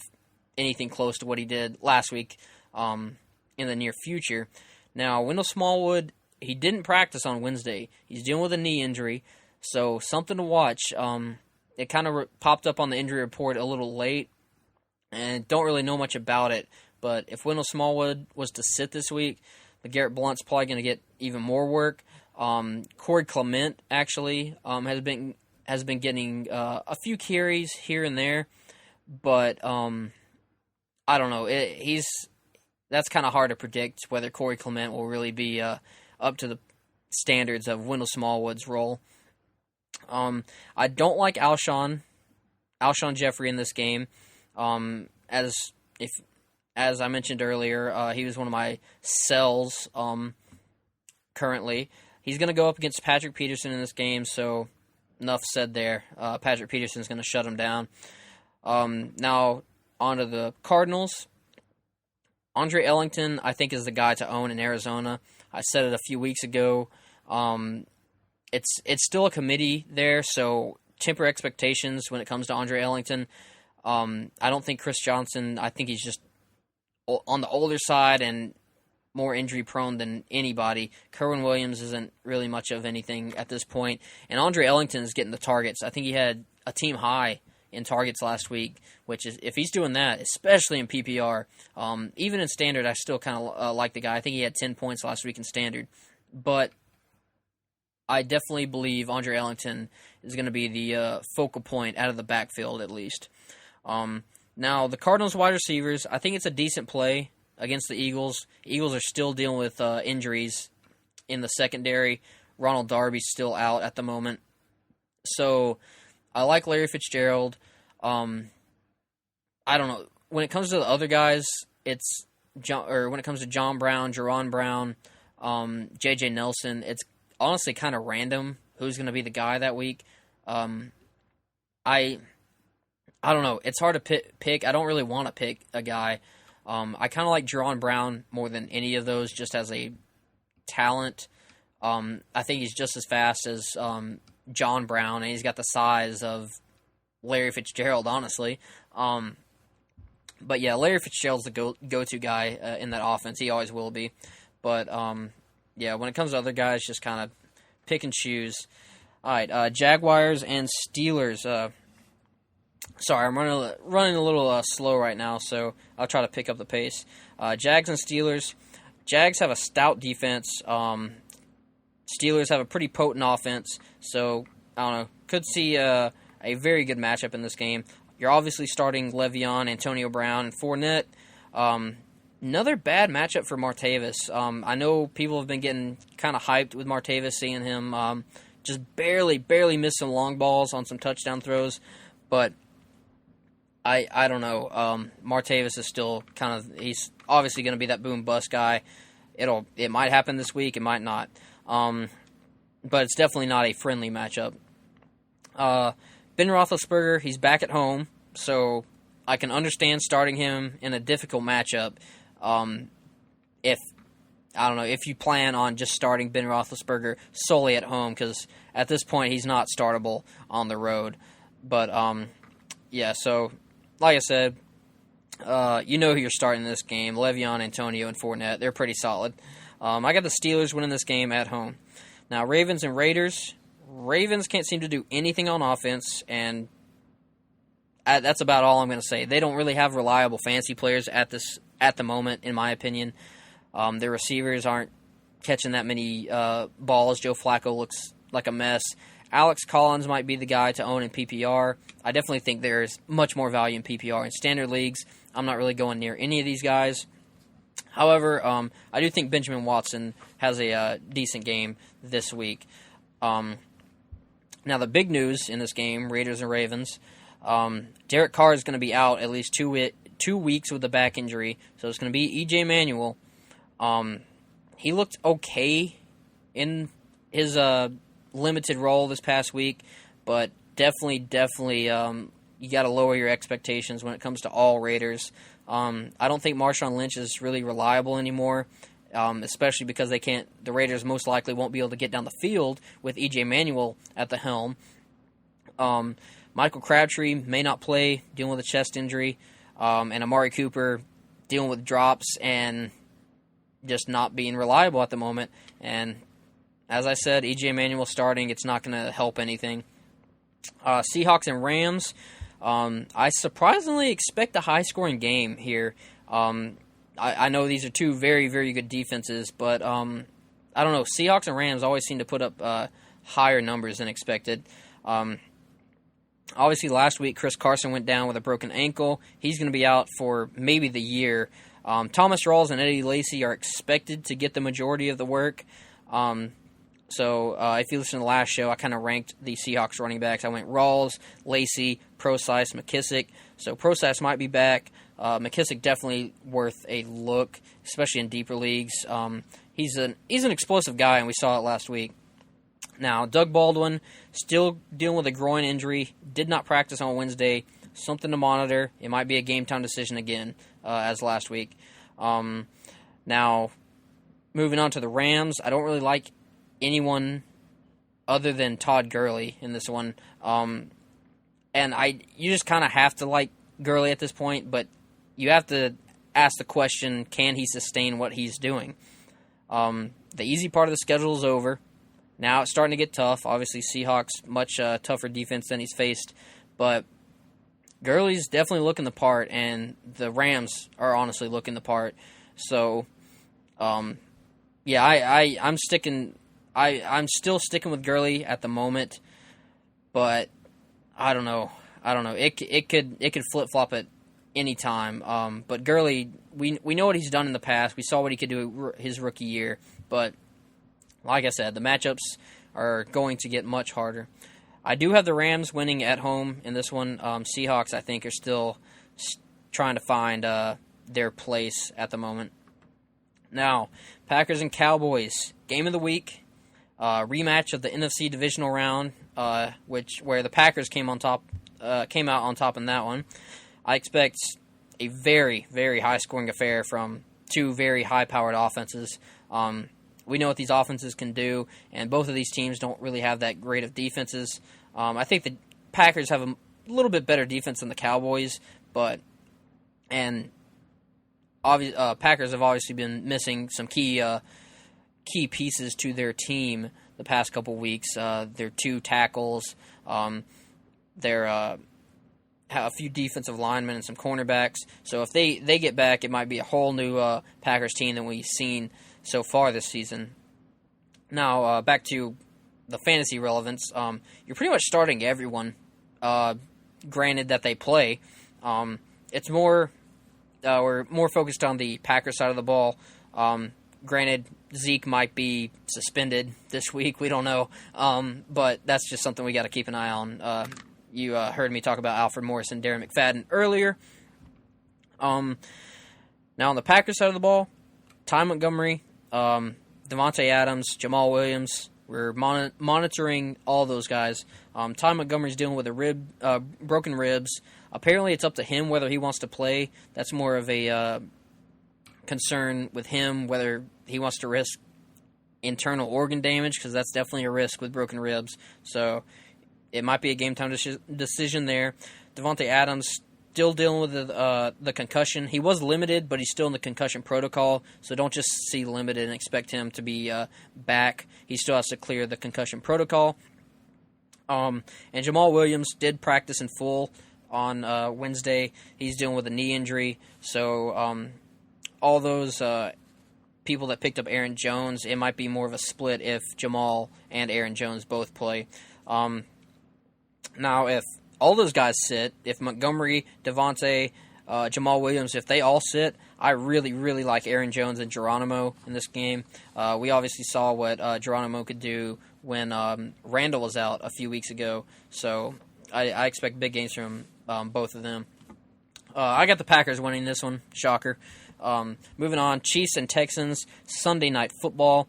anything close to what he did last week in the near future. Now, Wendell Smallwood, he didn't practice on Wednesday. He's dealing with a knee injury, so something to watch. It kind of popped up on the injury report a little late, and don't really know much about it. But if Wendell Smallwood was to sit this week, LeGarrette Blount's probably going to get even more work. Corey Clement actually has been getting a few carries here and there, but I don't know. That's kind of hard to predict whether Corey Clement will really be up to the standards of Wendell Smallwood's role. I don't like Alshon Jeffrey in this game. As I mentioned earlier, he was one of my sells currently. He's going to go up against Patrick Peterson in this game, so enough said there. Patrick Peterson's going to shut him down. Now, on to the Cardinals. Andre Ellington, I think, is the guy to own in Arizona. I said it a few weeks ago. It's still a committee there, so temper expectations when it comes to Andre Ellington. I don't think Chris Johnson, I think he's just on the older side and more injury-prone than anybody. Kerwin Williams isn't really much of anything at this point. And Andre Ellington is getting the targets. I think he had a team high in targets last week, which is, if he's doing that, especially in PPR, even in Standard, I still kind of like the guy. I think he had 10 points last week in Standard. But I definitely believe Andre Ellington is going to be the focal point out of the backfield, at least. Now, the Cardinals wide receivers, I think it's a decent play against the Eagles. Eagles are still dealing with injuries in the secondary. Ronald Darby's still out at the moment. So, I like Larry Fitzgerald. I don't know. When it comes to the other guys, it's when it comes to John Brown, Jerron Brown, J.J. Nelson, it's honestly kind of random who's going to be the guy that week. I don't know. It's hard to pick. I don't really want to pick a guy. I kind of like Jerron Brown more than any of those, just as a talent. I think he's just as fast as John Brown, and he's got the size of Larry Fitzgerald, honestly. But yeah, Larry Fitzgerald's the go-to guy in that offense. He always will be. But yeah, when it comes to other guys, just kind of pick and choose. All right, Jaguars and Steelers. Sorry, I'm running a little slow right now, so I'll try to pick up the pace. Jags and Steelers. Jags have a stout defense. Steelers have a pretty potent offense, so I don't know. Could see a very good matchup in this game. You're obviously starting Le'Veon, Antonio Brown, and Fournette. Another bad matchup for Martavis. I know people have been getting kind of hyped with Martavis, seeing him just barely miss some long balls on some touchdown throws, but I don't know. Martavis is still he's obviously going to be that boom bust guy. It might happen this week, it might not. But it's definitely not a friendly matchup. Ben Roethlisberger, he's back at home, so I can understand starting him in a difficult matchup. If you plan on just starting Ben Roethlisberger solely at home, because at this point he's not startable on the road. But yeah, so like I said, you know who you're starting in this game: Le'Veon, Antonio, and Fournette. They're pretty solid. I got the Steelers winning this game at home. Now, Ravens and Raiders. Ravens can't seem to do anything on offense, and that's about all I'm going to say. They don't really have reliable fantasy players at the moment, in my opinion. Their receivers aren't catching that many balls. Joe Flacco looks like a mess. Alex Collins might be the guy to own in PPR. I definitely think there's much more value in PPR. In standard leagues, I'm not really going near any of these guys. However, I do think Benjamin Watson has a decent game this week. Now, the big news in this game, Raiders and Ravens, Derek Carr is going to be out at least 2 weeks with a back injury, so it's going to be E.J. Manuel. He looked okay in his limited role this past week, but definitely, you got to lower your expectations when it comes to all Raiders. I don't think Marshawn Lynch is really reliable anymore, especially because the Raiders most likely won't be able to get down the field with E.J. Manuel at the helm. Michael Crabtree may not play, dealing with a chest injury, and Amari Cooper dealing with drops and just not being reliable at the moment. And as I said, E.J. Manuel starting, it's not going to help anything. Seahawks and Rams. I surprisingly expect a high-scoring game here. I know these are two very, very good defenses, but I don't know. Seahawks and Rams always seem to put up higher numbers than expected. Obviously, last week, Chris Carson went down with a broken ankle. He's going to be out for maybe the year. Thomas Rawls and Eddie Lacy are expected to get the majority of the work. So if you listen to the last show, I kind of ranked the Seahawks running backs. I went Rawls, Lacy, Procise, McKissick. So Procise might be back. McKissick definitely worth a look, especially in deeper leagues. He's an explosive guy, and we saw it last week. Now, Doug Baldwin, still dealing with a groin injury, did not practice on Wednesday. Something to monitor. It might be a game-time decision again, as last week. Now, moving on to the Rams, I don't really like anyone other than Todd Gurley in this one. And you just kind of have to like Gurley at this point, but you have to ask the question, can he sustain what he's doing? The easy part of the schedule is over. Now it's starting to get tough. Obviously, Seahawks, much tougher defense than he's faced. But Gurley's definitely looking the part, and the Rams are honestly looking the part. So, yeah, I'm sticking. I'm still sticking with Gurley at the moment, but I don't know. It could flip flop at any time. But Gurley, we know what he's done in the past. We saw what he could do his rookie year. But like I said, the matchups are going to get much harder. I do have the Rams winning at home in this one. Seahawks, I think, are still trying to find their place at the moment. Now, Packers and Cowboys, game of the week, rematch of the NFC divisional round, where the Packers came out on top in that one. I expect a very, very high-scoring affair from two very high-powered offenses. We know what these offenses can do, and both of these teams don't really have that great of defenses. I think the Packers have a little bit better defense than the Cowboys, Packers have obviously been missing some key pieces to their team the past couple weeks. Their two tackles, their a few defensive linemen and some cornerbacks. So if they get back, it might be a whole new Packers team than we've seen so far this season. Now, back to the fantasy relevance. You're pretty much starting everyone, granted that they play. It's more, we're more focused on the Packers side of the ball. Granted, Zeke might be suspended this week. We don't know. But that's just something we got to keep an eye on. You heard me talk about Alfred Morris and Darren McFadden earlier. Now, on the Packers side of the ball, Ty Montgomery, Devontae Adams, Jamal Williams, we're monitoring all those guys. Ty Montgomery's dealing with broken ribs. Apparently, it's up to him whether he wants to play. That's more of a concern with him, whether he wants to risk internal organ damage, because that's definitely a risk with broken ribs. So it might be a game-time decision there. Devontae Adams still dealing with the concussion. He was limited, but he's still in the concussion protocol, so don't just see limited and expect him to be back. He still has to clear the concussion protocol. And Jamal Williams did practice in full on Wednesday. He's dealing with a knee injury, so all those people that picked up Aaron Jones, it might be more of a split if Jamal and Aaron Jones both play. Now, if all those guys sit, if Montgomery, Devontae, Jamal Williams, if they all sit, I really, really like Aaron Jones and Geronimo in this game. We obviously saw what Geronimo could do when Randall was out a few weeks ago, so I expect big games from both of them. I got the Packers winning this one, shocker. Moving on, Chiefs and Texans, Sunday Night Football.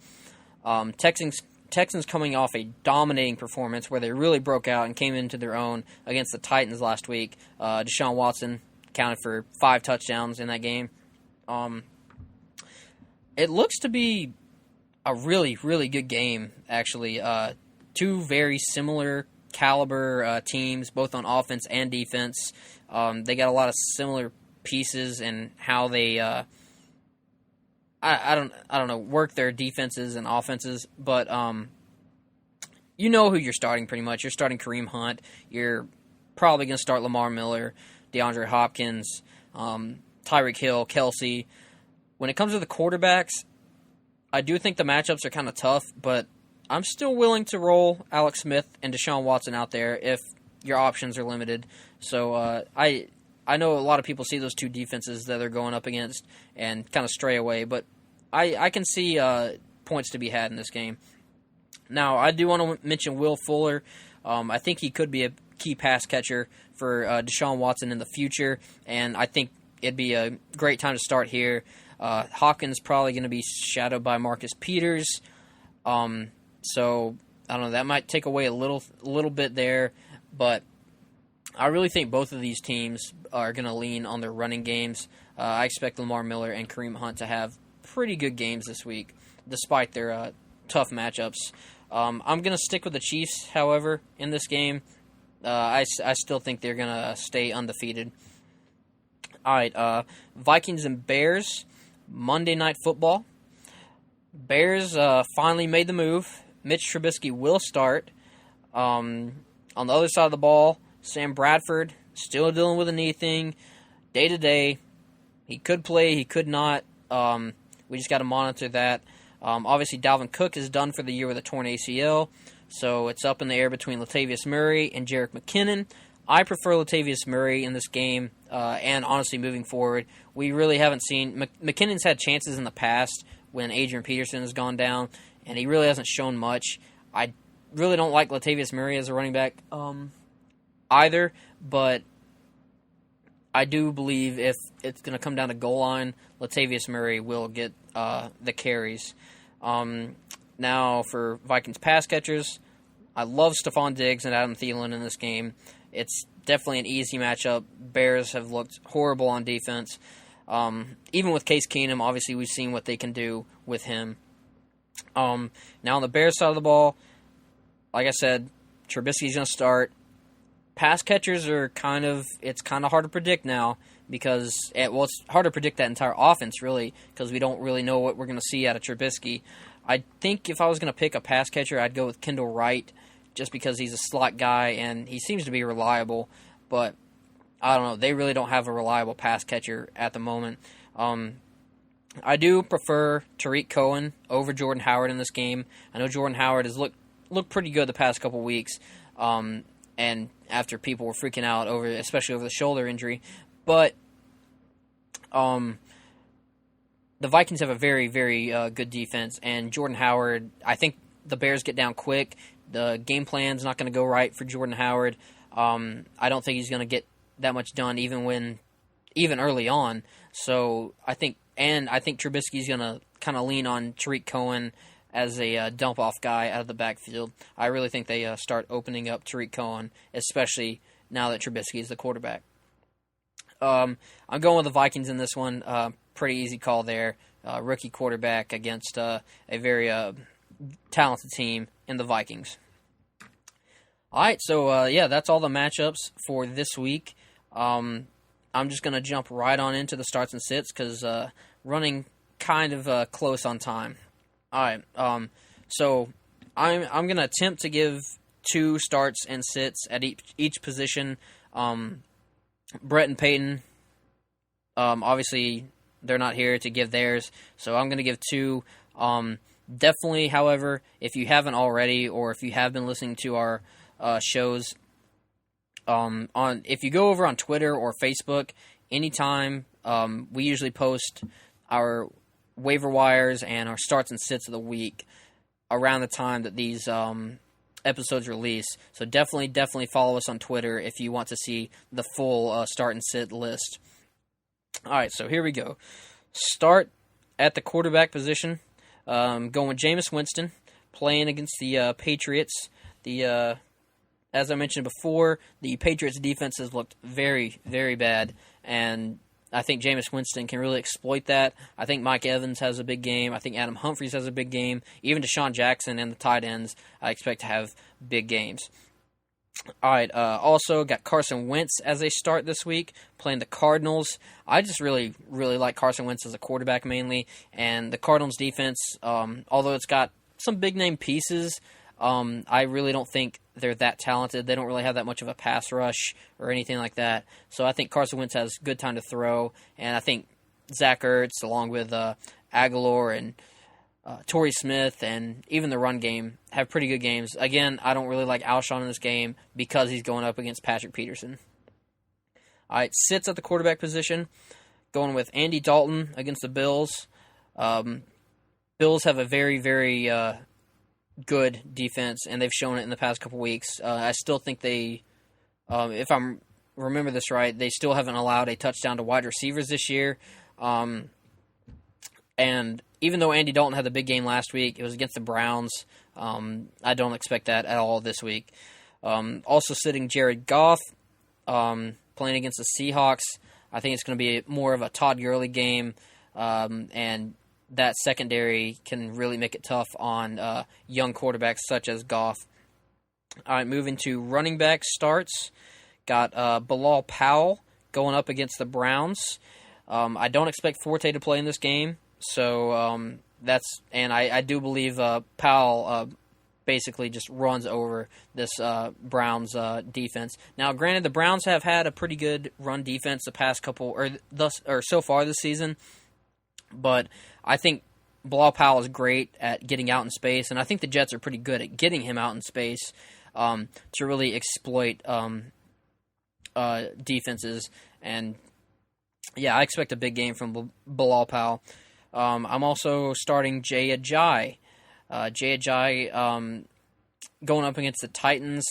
Texans coming off a dominating performance where they really broke out and came into their own against the Titans last week. Deshaun Watson counted for 5 touchdowns in that game. It looks to be a really, really good game, actually. Two very similar caliber teams, both on offense and defense. They got a lot of similar pieces in how they I don't know, work their defenses and offenses, but you know who you're starting pretty much. You're starting Kareem Hunt. You're probably going to start Lamar Miller, DeAndre Hopkins, Tyreek Hill, Kelsey. When it comes to the quarterbacks, I do think the matchups are kind of tough, but I'm still willing to roll Alex Smith and Deshaun Watson out there if your options are limited. So I know a lot of people see those two defenses that they're going up against and kind of stray away, but I can see points to be had in this game. Now, I do want to mention Will Fuller. I think he could be a key pass catcher for Deshaun Watson in the future, and I think it'd be a great time to start here. Hawkins probably going to be shadowed by Marcus Peters, so I don't know. That might take away a little bit there, but I really think both of these teams are going to lean on their running games. I expect Lamar Miller and Kareem Hunt to have pretty good games this week, despite their tough matchups. I'm going to stick with the Chiefs, however, in this game. I still think they're going to stay undefeated. All right, Vikings and Bears, Monday Night Football. Bears finally made the move. Mitch Trubisky will start. On the other side of the ball, Sam Bradford, still dealing with a knee thing. Day to day, he could play, he could not. We just got to monitor that. Obviously, Dalvin Cook is done for the year with a torn ACL, so it's up in the air between Latavius Murray and Jerick McKinnon. I prefer Latavius Murray in this game, and honestly, moving forward, we really haven't seen... McKinnon's had chances in the past when Adrian Peterson has gone down, and he really hasn't shown much. I really don't like Latavius Murray as a running back either, but I do believe if it's going to come down to goal line, Latavius Murray will get the carries. Now, for Vikings pass catchers, I love Stephon Diggs and Adam Thielen in this game. It's definitely an easy matchup. Bears have looked horrible on defense. Even with Case Keenum, obviously we've seen what they can do with him. Now on the Bears side of the ball, like I said, Trubisky's going to start. Pass catchers are it's kind of hard to predict now because, it's hard to predict that entire offense, really, because we don't really know what we're going to see out of Trubisky. I think if I was going to pick a pass catcher, I'd go with Kendall Wright, just because he's a slot guy and he seems to be reliable, but I don't know. They really don't have a reliable pass catcher at the moment. I do prefer Tariq Cohen over Jordan Howard in this game. I know Jordan Howard has looked pretty good the past couple weeks, and after people were freaking out especially over the shoulder injury, but the Vikings have a very, very good defense, and Jordan Howard, I think the Bears get down quick. The game plan's not going to go right for Jordan Howard. I don't think he's going to get that much done even early on. So I think Trubisky's going to kind of lean on Tariq Cohen as a dump-off guy out of the backfield. I really think they start opening up Tariq Cohen, especially now that Trubisky is the quarterback. I'm going with the Vikings in this one. Pretty easy call there. Rookie quarterback against a very talented team in the Vikings. All right, so that's all the matchups for this week. I'm just going to jump right on into the starts and sits because running kind of close on time. All right, so I'm going to attempt to give 2 starts and sits at each position. Brett and Peyton, obviously, they're not here to give theirs, so I'm going to give 2. Definitely, however, if you haven't already, or if you have been listening to our shows, if you go over on Twitter or Facebook, anytime, we usually post our waiver wires and our starts and sits of the week around the time that these episodes release. So definitely follow us on Twitter if you want to see the full start and sit list. All right, so here we go. Start at the quarterback position. Going with Jameis Winston, playing against the Patriots. As I mentioned before, the Patriots' defense has looked very, very bad, and I think Jameis Winston can really exploit that. I think Mike Evans has a big game. I think Adam Humphries has a big game. Even Deshaun Jackson and the tight ends, I expect to have big games. All right, also got Carson Wentz as a start this week, playing the Cardinals. I just really, really like Carson Wentz as a quarterback mainly, and the Cardinals' defense, although it's got some big-name pieces, I really don't think they're that talented. They don't really have that much of a pass rush or anything like that. So I think Carson Wentz has good time to throw, and I think Zach Ertz, along with Aguilar and Torrey Smith, and even the run game, have pretty good games. Again, I don't really like Alshon in this game because he's going up against Patrick Peterson. All right, sits at the quarterback position, going with Andy Dalton against the Bills. Bills have a very, very good defense, and they've shown it in the past couple weeks. I still think they, if I remember this right, they still haven't allowed a touchdown to wide receivers this year. And even though Andy Dalton had the big game last week, it was against the Browns. I don't expect that at all this week. Also sitting Jared Goff, playing against the Seahawks. I think it's going to be more of a Todd Gurley game, and that secondary can really make it tough on young quarterbacks such as Goff. All right, moving to running back starts. Got Bilal Powell going up against the Browns. I don't expect Forte to play in this game, so I do believe Powell basically just runs over this Browns defense. Now, granted, the Browns have had a pretty good run defense the past couple, or so far this season, but I think Bilal Powell is great at getting out in space, and I think the Jets are pretty good at getting him out in space to really exploit defenses. And yeah, I expect a big game from Bilal Powell. I'm also starting Jay Ajayi. Jay Ajayi going up against the Titans.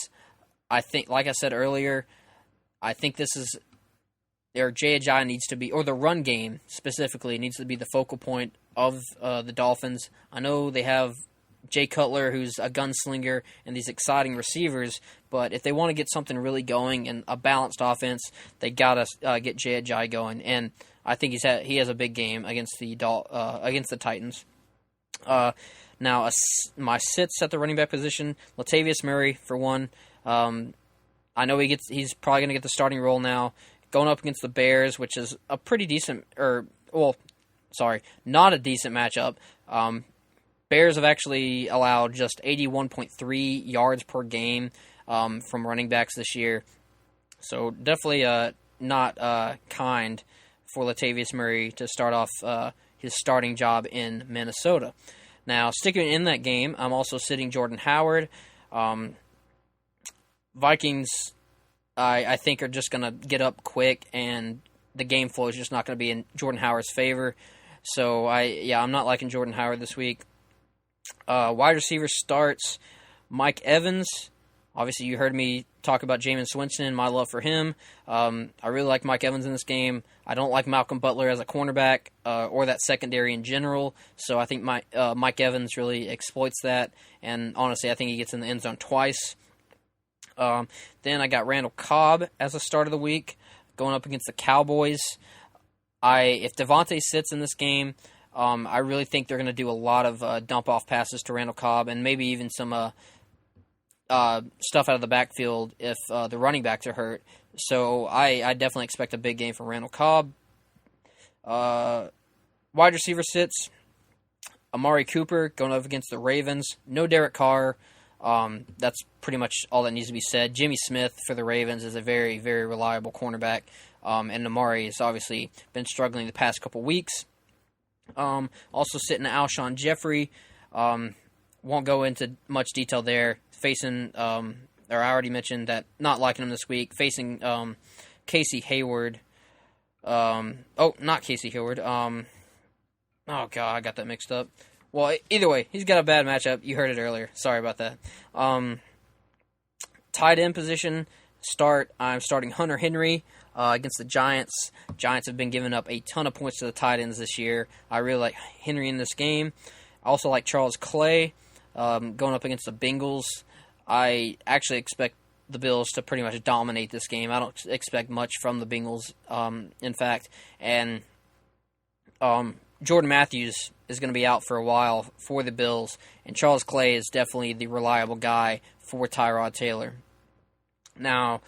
I think, like I said earlier, I think this is, or Jay Ajayi needs to be, or the run game specifically needs to be the focal point of the Dolphins. I know they have Jay Cutler, who's a gunslinger, and these exciting receivers, but if they want to get something really going and a balanced offense, they gotta get Jay Ajayi going. And I think he has a big game against the Titans. Now, my sits at the running back position, Latavius Murray for one. I know he's probably going to get the starting role now, going up against the Bears, which is a pretty decent, not a decent matchup. Bears have actually allowed just 81.3 yards per game from running backs this year, so definitely not kind for Latavius Murray to start off his starting job in Minnesota. Now, sticking in that game, I'm also sitting Jordan Howard. Vikings, I think, are just going to get up quick, and the game flow is just not going to be in Jordan Howard's favor. So, I'm not liking Jordan Howard this week. Wide receiver starts Mike Evans. Obviously, you heard me talk about Jameis Winston and my love for him. I really like Mike Evans in this game. I don't like Malcolm Butler as a cornerback or that secondary in general. So I think Mike Evans really exploits that. And honestly, I think he gets in the end zone twice. Then I got Randall Cobb as a start of the week going up against the Cowboys. If Devontae sits in this game, I really think they're going to do a lot of dump-off passes to Randall Cobb and maybe even some stuff out of the backfield if the running backs are hurt. So I definitely expect a big game from Randall Cobb. Wide receiver sits Amari Cooper going up against the Ravens. No Derek Carr. That's pretty much all that needs to be said. Jimmy Smith for the Ravens is a very, very reliable cornerback. And Amari has obviously been struggling the past couple weeks. Also sitting Alshon Jeffrey. Won't go into much detail there. Facing, I already mentioned that not liking him this week. Facing Casey Hayward. Not Casey Hayward. Oh, God, I got that mixed up. Well, either way, he's got a bad matchup. You heard it earlier. Sorry about that. Tight end position, I'm starting Hunter Henry against the Giants. Giants have been giving up a ton of points to the tight ends this year. I really like Henry in this game. I also like Charles Clay going up against the Bengals. I actually expect the Bills to pretty much dominate this game. I don't expect much from the Bengals, in fact. And Jordan Matthews is going to be out for a while for the Bills, and Charles Clay is definitely the reliable guy for Tyrod Taylor. Now,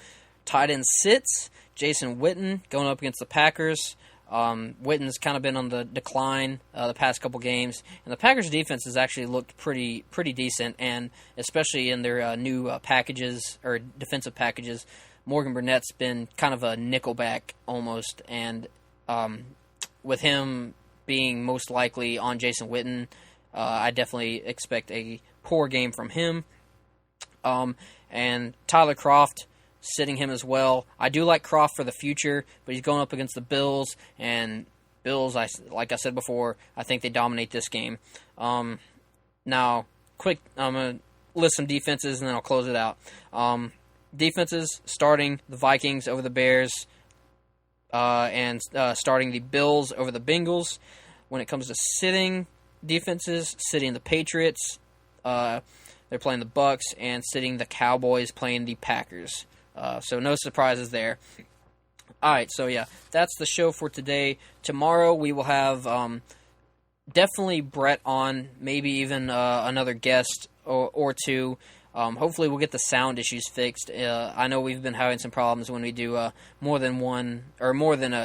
tight end sits Jason Witten going up against the Packers. Witten's kind of been on the decline the past couple games, and the Packers' defense has actually looked pretty decent, and especially in their new packages or defensive packages, Morgan Burnett's been kind of a nickelback almost, and with him being most likely on Jason Witten, I definitely expect a poor game from him. And Tyler Kroft, sitting him as well. I do like Kroft for the future, but he's going up against the Bills, and Bills, like I said before, I think they dominate this game. Now, quick, I'm going to list some defenses, and then I'll close it out. Defenses, starting the Vikings over the Bears, and starting the Bills over the Bengals. When it comes to sitting defenses, sitting the Patriots, they're playing the Bucks, and sitting the Cowboys, playing the Packers. So no surprises there. All right, so yeah, that's the show for today. Tomorrow we will have definitely Brett on, maybe even another guest or two. Hopefully we'll get the sound issues fixed. I know we've been having some problems when we do more than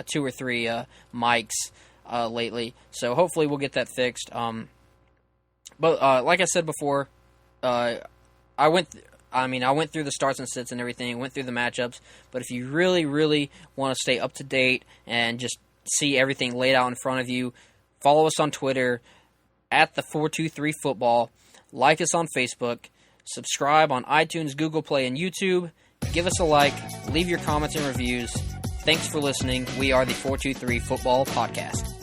two or three mics lately. So hopefully we'll get that fixed. But like I said before, I went through the starts and sits and everything, went through the matchups, but if you really, really want to stay up to date and just see everything laid out in front of you, follow us on Twitter at the 423 Football, like us on Facebook, subscribe on iTunes, Google Play, and YouTube, give us a like, leave your comments and reviews. Thanks for listening. We are the 423 Football Podcast.